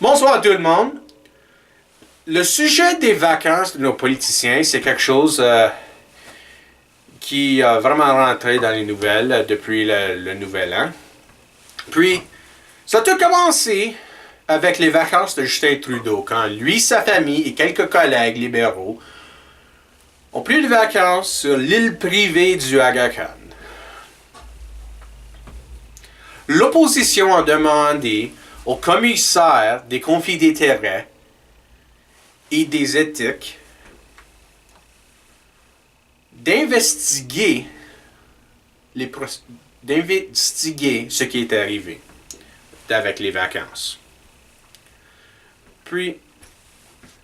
Bonsoir à tout le monde. Le sujet des vacances de nos politiciens, c'est quelque chose qui a vraiment rentré dans les nouvelles depuis le Nouvel An. Puis, ça a tout commencé avec les vacances de Justin Trudeau, quand lui, sa famille et quelques collègues libéraux ont pris des vacances sur l'île privée du Aga Khan. L'opposition a demandé au commissaire des conflits d'intérêts et des éthiques d'investiguer ce qui est arrivé avec les vacances. Puis,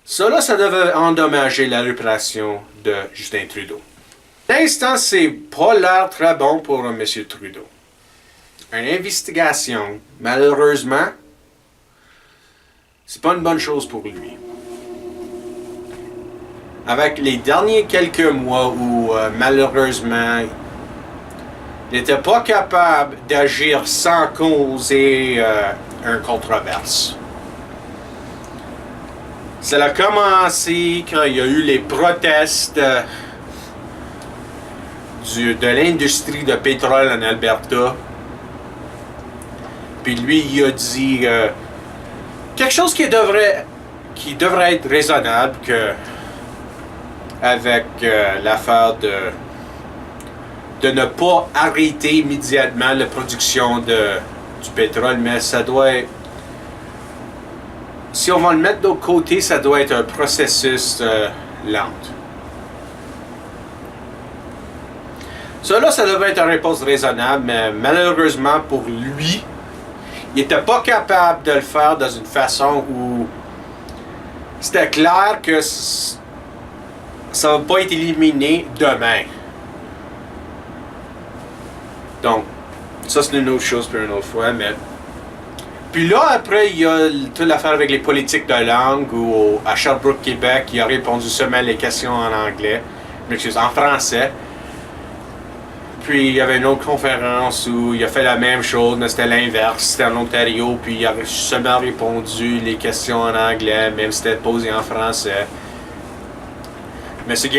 cela, ça devait endommager la réputation de Justin Trudeau. Pour l'instant, c'est pas l'air très bon pour M. Trudeau. Une investigation, malheureusement, c'est pas une bonne chose pour lui. Avec les derniers quelques mois où, malheureusement, il n'était pas capable d'agir sans causer une controverse. Ça a commencé quand il y a eu les protestes de l'industrie de pétrole en Alberta. Puis lui, il a dit quelque chose qui devrait être raisonnable avec l'affaire de ne pas arrêter immédiatement la production du pétrole, mais ça doit être, si on va le mettre de l'autre côté, ça doit être un processus lent. Ça devrait être une réponse raisonnable, mais malheureusement pour lui, il n'était pas capable de le faire dans une façon où c'était clair que ça ne va pas être éliminé demain. Donc, ça c'est une autre chose pour une autre fois, mais... Puis là, après, il y a toute l'affaire avec les politiques de langue, où à Sherbrooke, Québec, il a répondu seulement les questions en anglais, en français. Puis il y avait une autre conférence où il a fait la même chose, mais c'était l'inverse, c'était en Ontario, puis il a seulement répondu les questions en anglais, même si c'était posé en français. Mais c'est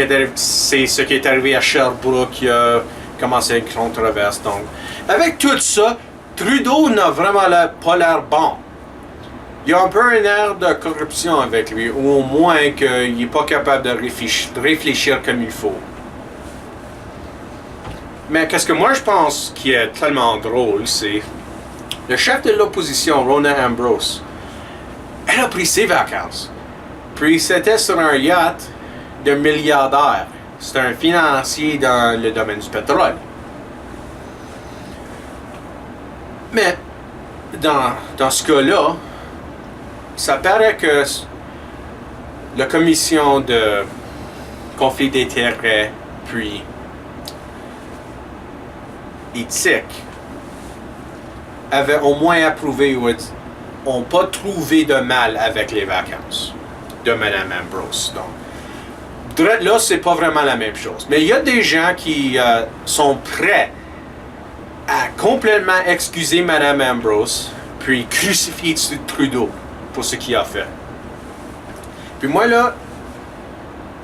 ce qui est arrivé à Sherbrooke qui a commencé une controverse. Donc, avec tout ça, Trudeau n'a vraiment pas l'air bon. Il y a un peu un air de corruption avec lui, ou au moins qu'il n'est pas capable de réfléchir comme il faut. Mais qu'est-ce que moi je pense qui est tellement drôle, c'est le chef de l'opposition, Rona Ambrose. Elle a pris ses vacances. Puis c'était sur un yacht de milliardaire. C'est un financier dans le domaine du pétrole. Mais dans ce cas-là, ça paraît que la commission de conflit d'intérêts puis éthique avait au moins approuvé ou n'ont pas trouvé de mal avec les vacances de Mme Ambrose. Donc, là, c'est pas vraiment la même chose. Mais il y a des gens qui sont prêts à complètement excuser Mme Ambrose puis crucifier Trudeau pour ce qu'il a fait. Puis moi, là,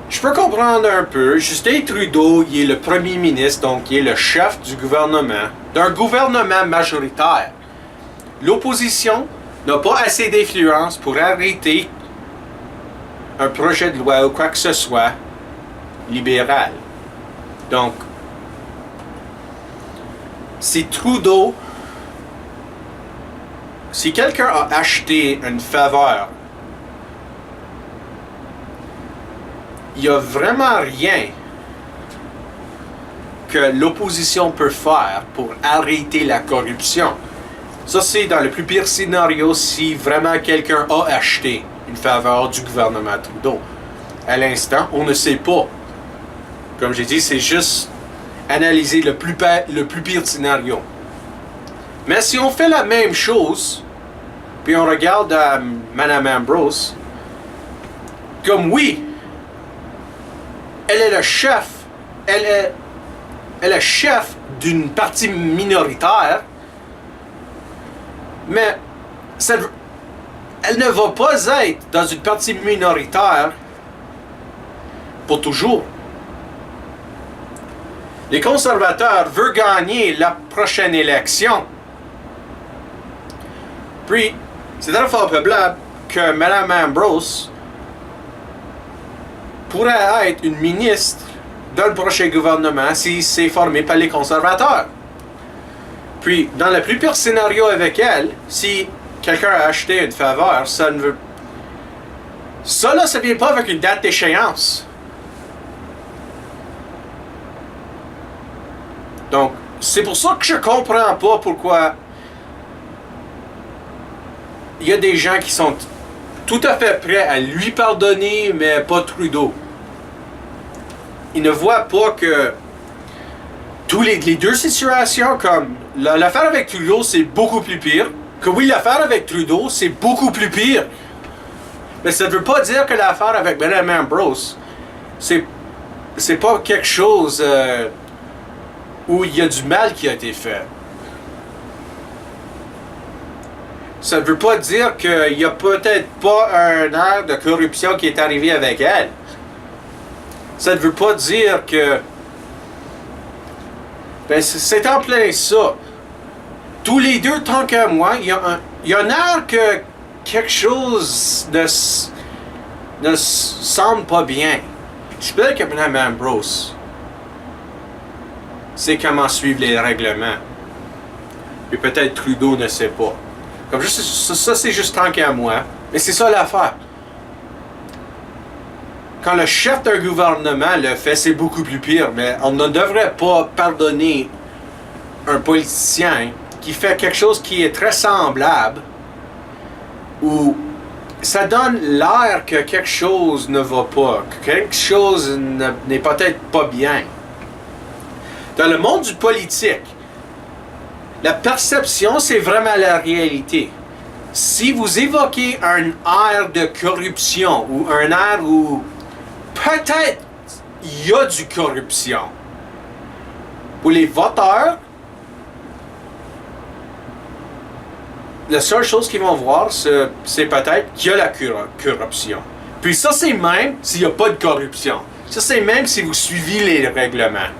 je peux comprendre un peu. Justin Trudeau, il est le premier ministre, donc il est le chef du gouvernement, d'un gouvernement majoritaire. L'opposition n'a pas assez d'influence pour arrêter un projet de loi ou quoi que ce soit libéral. Donc, si Trudeau, si quelqu'un a acheté une faveur, il n'y a vraiment rien que l'opposition peut faire pour arrêter la corruption. Ça, c'est dans le plus pire scénario si vraiment quelqu'un a acheté une faveur du gouvernement Trudeau. À l'instant, on ne sait pas. Comme j'ai dit, c'est juste analyser le plus pire scénario. Mais si on fait la même chose, puis on regarde Mme Ambrose, comme oui, elle est le chef, elle est chef d'une partie minoritaire, mais elle ne va pas être dans une partie minoritaire pour toujours. Les conservateurs veulent gagner la prochaine élection. Puis, c'est très fort probable que Mme Ambrose pourrait être une ministre dans le prochain gouvernement si c'est formé par les conservateurs. Puis, dans le plus pire scénario avec elle, si quelqu'un a acheté une faveur, ça ne veut... Ça là, ça vient pas avec une date d'échéance. Donc, c'est pour ça que je comprends pas pourquoi il y a des gens qui sont tout à fait prêts à lui pardonner, mais pas Trudeau. Ils ne voient pas que les deux situations, comme l'affaire avec Trudeau, c'est beaucoup plus pire. Que oui, l'affaire avec Trudeau, c'est beaucoup plus pire. Mais ça ne veut pas dire que l'affaire avec Mme Ambrose, c'est pas quelque chose où il y a du mal qui a été fait. Ça ne veut pas dire qu'il n'y a peut-être pas un air de corruption qui est arrivé avec elle. Ça ne veut pas dire que... Ben, c'est en plein ça. Tous les deux, tant qu'à moi, il y a un air que quelque chose ne semble pas bien. Je peux dire que Mme Ambrose sait comment suivre les règlements. Et peut-être Trudeau ne sait pas. Comme juste, ça c'est juste tant qu'à moi. Mais c'est ça l'affaire. Quand le chef d'un gouvernement le fait, c'est beaucoup plus pire. Mais on ne devrait pas pardonner un politicien qui fait quelque chose qui est très semblable, où ça donne l'air que quelque chose ne va pas, que quelque chose n'est peut-être pas bien. Dans le monde du politique, la perception, c'est vraiment la réalité. Si vous évoquez un air de corruption ou un air où peut-être il y a du corruption, pour les voteurs, la seule chose qu'ils vont voir, c'est peut-être qu'il y a la corruption. Puis ça, c'est même s'il n'y a pas de corruption. Ça, c'est même si vous suivez les règlements.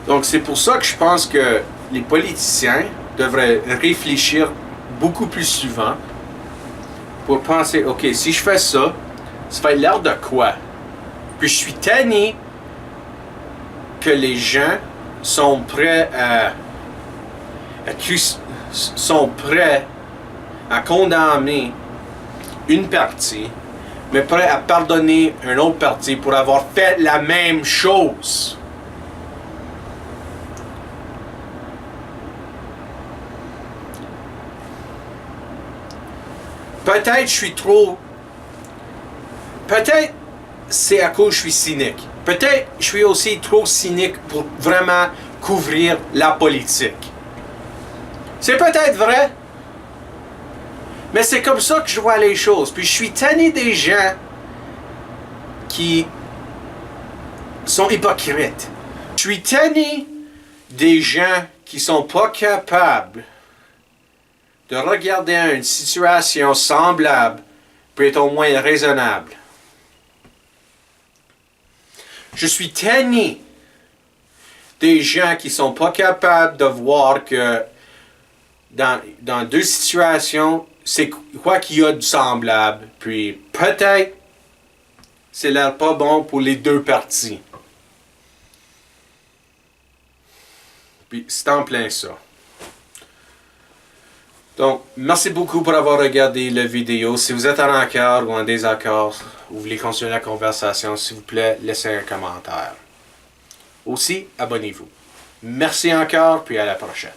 Donc, c'est pour ça que je pense que les politiciens devraient réfléchir beaucoup plus souvent pour penser, OK, si je fais ça, ça va être l'air de quoi? Puis je suis tanné que les gens sont prêts à condamner une partie, mais prêts à pardonner une autre partie pour avoir fait la même chose. Peut-être je suis trop... Peut-être c'est à cause que je suis cynique. Peut-être je suis aussi trop cynique pour vraiment couvrir la politique. C'est peut-être vrai. Mais c'est comme ça que je vois les choses. Puis je suis tanné des gens qui sont hypocrites. Je suis tanné des gens qui sont pas capables de regarder une situation semblable pour être au moins raisonnable. Je suis tanné des gens qui sont pas capables de voir que dans deux situations, c'est quoi qu'il y a de semblable. Puis peut-être c'est l'air pas bon pour les deux parties. Puis c'est en plein ça. Donc, merci beaucoup pour avoir regardé la vidéo. Si vous êtes en accord ou en désaccord, ou voulez continuer la conversation, s'il vous plaît, laissez un commentaire. Aussi, abonnez-vous. Merci encore, puis à la prochaine.